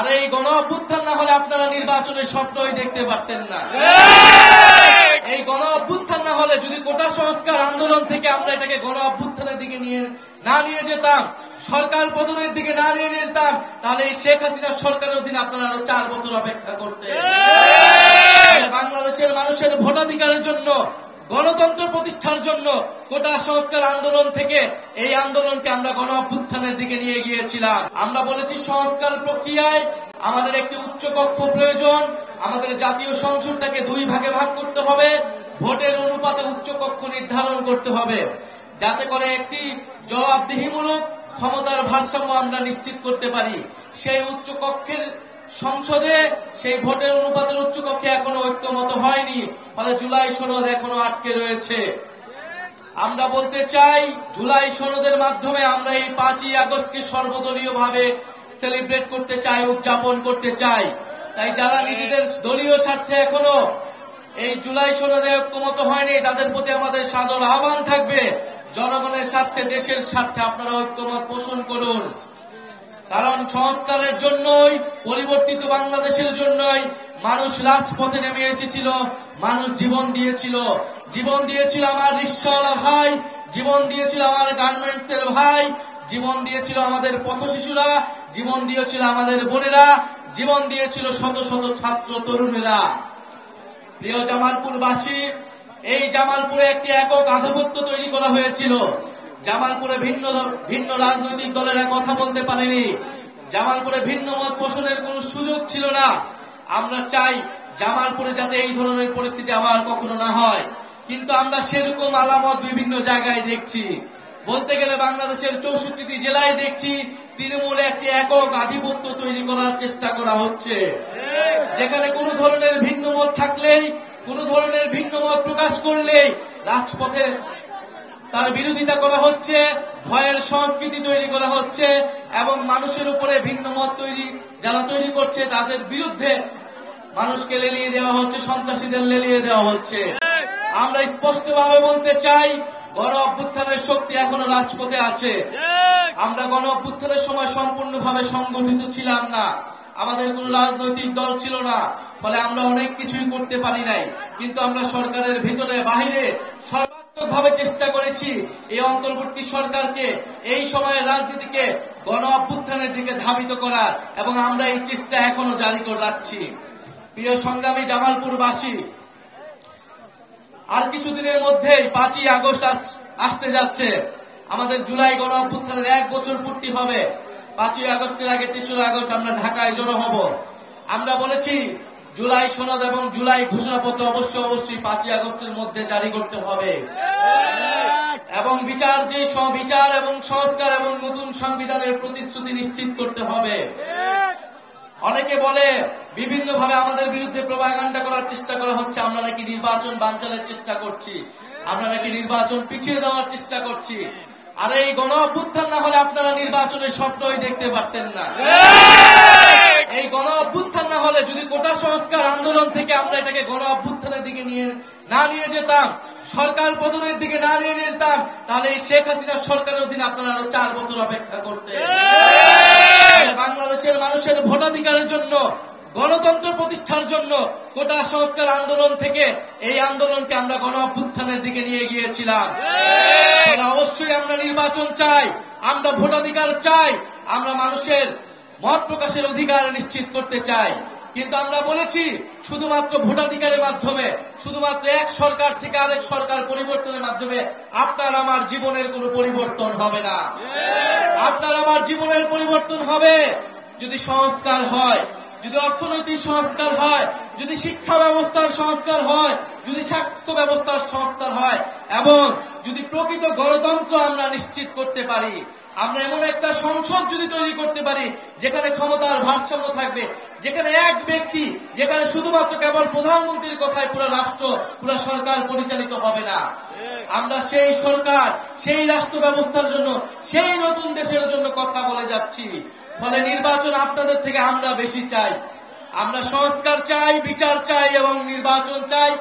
আর এই গণ অভ্যুত্থান না হলে আপনারা নির্বাচনের স্বপ্নই দেখতে পারতেন না। এই গণ অভ্যুত্থান না হলে যদি কোটা সংস্কার আন্দোলন থেকে আমরা এটাকে গণ অভ্যুত্থানের দিকে নিয়ে যেতাম, সরকার পতনের দিকে নিয়ে যেতাম, তাহলে এই শেখ হাসিনা সরকারের অধীনে আপনারা আরো 4 বছর অপেক্ষা করতেন। বাংলাদেশের মানুষের ভোটাধিকারের জন্য, গণতন্ত্র প্রতিষ্ঠার জন্য কোটা সংস্কার আন্দোলন থেকে এই আন্দোলনকে আমরা গণ অভ্যুত্থানের দিকে নিয়ে গিয়েছিলাম। আমরা বলেছি সংস্কার প্রক্রিয়ায় আমাদের একটি উচ্চকক্ষ প্রয়োজন, আমাদের জাতীয় সংসদটাকে 2 ভাগে ভাগ করতে হবে, ভোটের অনুপাতে উচ্চকক্ষ নির্ধারণ করতে হবে, যাতে করে একটি জবাবদিহিমূলক ক্ষমতার ভারসাম্য আমরা নিশ্চিত করতে পারি। সেই উচ্চকক্ষের সংসদে সেই ভোটের অনুপাতের উচ্চকক্ষে এখনো ঐক্যমত হয়নি, ফলে জুলাই সনদ এখনো আটকে রয়েছে। আমরা বলতে চাই, জুলাই সনদের মাধ্যমে আমরা এই 5ই আগস্টকে সর্বদলীয়ভাবে সেলিব্রেট করতে চাই, উদযাপন করতে চাই। তাই যারা নিজেদের দলীয় স্বার্থে এখনো এই জুলাই সনদে ঐক্যমত হয়নি, তাদের প্রতি আমাদের সাদর আহ্বান থাকবে, জনগণের স্বার্থে, দেশের স্বার্থে আপনারা ঐক্যমত পোষণ করুন। কারণ সংস্কারের জন্যই, পরিবর্তিত বাংলাদেশের জন্যই মানুষ রাজপথে নেমে এসেছিল, মানুষ জীবন দিয়েছিল আমার রিকশাওয়ালা ভাই, জীবন দিয়েছিল আমার গার্মেন্টসের ভাই, জীবন দিয়েছিল আমাদের পথশিশুরা, জীবন দিয়েছিল আমাদের বোনেরা, জীবন দিয়েছিল শত শত ছাত্র তরুণেরা। প্রিয় জামালপুরবাসী, এই জামালপুরে একটি একক আধিপত্য তৈরি করা হয়েছিল। জামালপুরে ভিন্ন রাজনৈতিক দলেরা কথা বলতে পারেনি, জামালপুরে ভিন্ন মত পোষণের কোন সুযোগ ছিল না। আমরা চাই জামালপুরে যাতে এই ধরনের পরিস্থিতি আবার কখনো না হয়, কিন্তু আমরা সেরকম আলামত বিভিন্ন জায়গায় দেখছি। বলতে গেলে বাংলাদেশের 64টি জেলায় দেখছি তৃণমূলে একটি একক আধিপত্য তৈরি করার চেষ্টা করা হচ্ছে, যেখানে কোন ধরনের ভিন্ন মত থাকলেই, কোন ধরনের ভিন্ন মত প্রকাশ করলেই রাজপথে তার বিরোধিতা করা হচ্ছে, ভয়ের সংস্কৃতি তৈরি করা হচ্ছে, এবং মানুষের উপরে ভিন্ন মত যারা তৈরি করছে তাদের বিরুদ্ধে মানুষকে লেলিয়ে দেওয়া হচ্ছে, সন্ত্রাসীদের লেলিয়ে দেওয়া হচ্ছে। আমরা স্পষ্টভাবে বলতে চাই, গণ অভ্যুত্থানের শক্তি এখনো রাজপথে আছে। আমরা গণ অভ্যুত্থানের সময় সম্পূর্ণভাবে সংগঠিত ছিলাম না, আমাদের কোন রাজনৈতিক দল ছিল না, ফলে আমরা অনেক কিছুই করতে পারি নাই। কিন্তু আমরা সরকারের ভিতরে বাহিরে সর্বাত্মকভাবে চেষ্টা করেছি এই অন্তর্বর্তী সরকারকে, এই সময়ের রাজনীতিকে গণ অভ্যুত্থানের দিকে ধাবিত করার, এবং আমরা এই চেষ্টা এখনো জারি করে রাখছি। প্রিয় সংগ্রামী জামালপুরবাসী, আর কিছুদিনের মধ্যেই 5ই আগস্ট আসতে যাচ্ছে। আমাদের জুলাই গণ অভ্যুত্থানের 1 বছর পূর্তি হবে। 5ই আগস্টের আগে 3রা আগস্ট আমরা ঢাকায় জড়ো হব। আমরা বলেছি জুলাই সনদ এবং জুলাই ঘোষণাপত্র অবশ্যই 5ই আগস্টের মধ্যে জারি করতে হবে, এবং বিচার এবং সংস্কার এবং নতুন সংবিধানের প্রতিশ্রুতি নিশ্চিত করতে হবে। অনেকে বলে, বিভিন্নভাবে আমাদের বিরুদ্ধে প্রোপাগান্ডা করার চেষ্টা করা হচ্ছে, আমরা নাকি নির্বাচন বানচালের চেষ্টা করছি, আমরা নাকি নির্বাচন পিছিয়ে দেওয়ার চেষ্টা করছি। আর এই গণ অভ্যুত্থান না হলে আপনারা নির্বাচনের স্বপ্নই দেখতে পারতেন না। এই গণ অভ্যুত্থান না হলে, যদি কোটা সংস্কার আন্দোলন থেকে আমরা এটাকে গণ অভ্যুত্থানের দিকে নিয়ে যেতাম, সরকার পতনের দিকে নিয়ে যেতাম, তাহলে এই শেখ হাসিনা সরকারের অধীনে আপনারা আরো 4 বছর অপেক্ষা করতেন। বাংলাদেশের মানুষের ভোটাধিকারের জন্য, গণতন্ত্র প্রতিষ্ঠার জন্য কোটা সংস্কার আন্দোলন থেকে এই আন্দোলনকে আমরা গণ অভ্যুত্থানের দিকে নিয়ে গিয়েছিলাম। অবশ্যই আমরা নির্বাচন চাই, আমরা ভোটাধিকার চাই, আমরা মানুষের মত প্রকাশের অধিকার নিশ্চিত করতে চাই। কিন্তু আমরা বলেছি, শুধুমাত্র ভোটাধিকারের মাধ্যমে, শুধুমাত্র এক সরকার থেকে আরেক সরকার পরিবর্তনের মাধ্যমে আপনার আমার জীবনের কোনো পরিবর্তন হবে না। আপনার আমার জীবনের পরিবর্তন হবে যদি সংস্কার হয়, যদি অর্থনৈতিক সংস্কার হয়, যদি শিক্ষা ব্যবস্থার সংস্কার হয়, যদি স্বাস্থ্য ব্যবস্থার সংস্কার হয়, এবং যদি প্রকৃত গণতন্ত্র আমরা নিশ্চিত করতে পারি। আমরা এমন একটা সংসদ যদি তৈরি করতে পারি যেখানে ক্ষমতার ভারসাম্য থাকবে, যেখানে এক ব্যক্তি, যেখানে শুধুমাত্র কেবল প্রধানমন্ত্রীর কথায় পুরো রাষ্ট্র, পুরো সরকার পরিচালিত হবে না। আমরা সেই সরকার, সেই রাষ্ট্র ব্যবস্থার জন্য, সেই নতুন দেশের জন্য কথা বলে যাচ্ছি। ফলে নির্বাচন আপনাদের থেকে আমরা বেশি চাই। আমরা সংস্কার চাই, বিচার চাই এবং নির্বাচন চাই,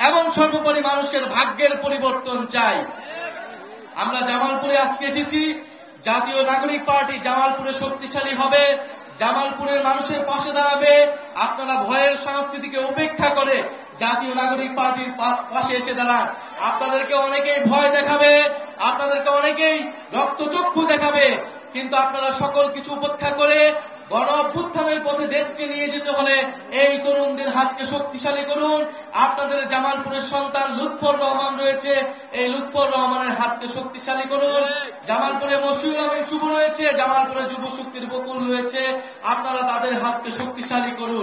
এবং সর্বোপরি মানুষের ভাগ্যের পরিবর্তন চাই। আমরা জামালপুরে আজকে এসেছি, জাতীয় নাগরিক পার্টি জামালপুরে শক্তিশালী হবে, জামালপুরের মানুষের পাশে দাঁড়াবে, আপনারা ভয়ের সংস্কৃতিকে উপেক্ষা করে জাতীয় নাগরিক পার্টির পাশে এসে দাঁড়ান। আপনাদেরকে অনেকেই ভয় দেখাবে, আপনাদেরকে অনেকেই রক্তচক্ষু দেখাবে, কিন্তু আপনারা সকল কিছু উপেক্ষা করে গণ অভ্যুত্থানের পথে দেশকে নিয়ে যেতে হলে এই তরুণদের হাতকে শক্তিশালী করুন। আপনাদের জামালপুরের সন্তান লুৎফর রহমান রয়েছে, এই লুৎফর রহমানের হাতকে শক্তিশালী করুন। জামালপুরে মশিউর আহমেদ শুভ রয়েছে, জামালপুরে যুব শক্তির বকুল রয়েছে, আপনারা তাদের হাতকে শক্তিশালী করুন।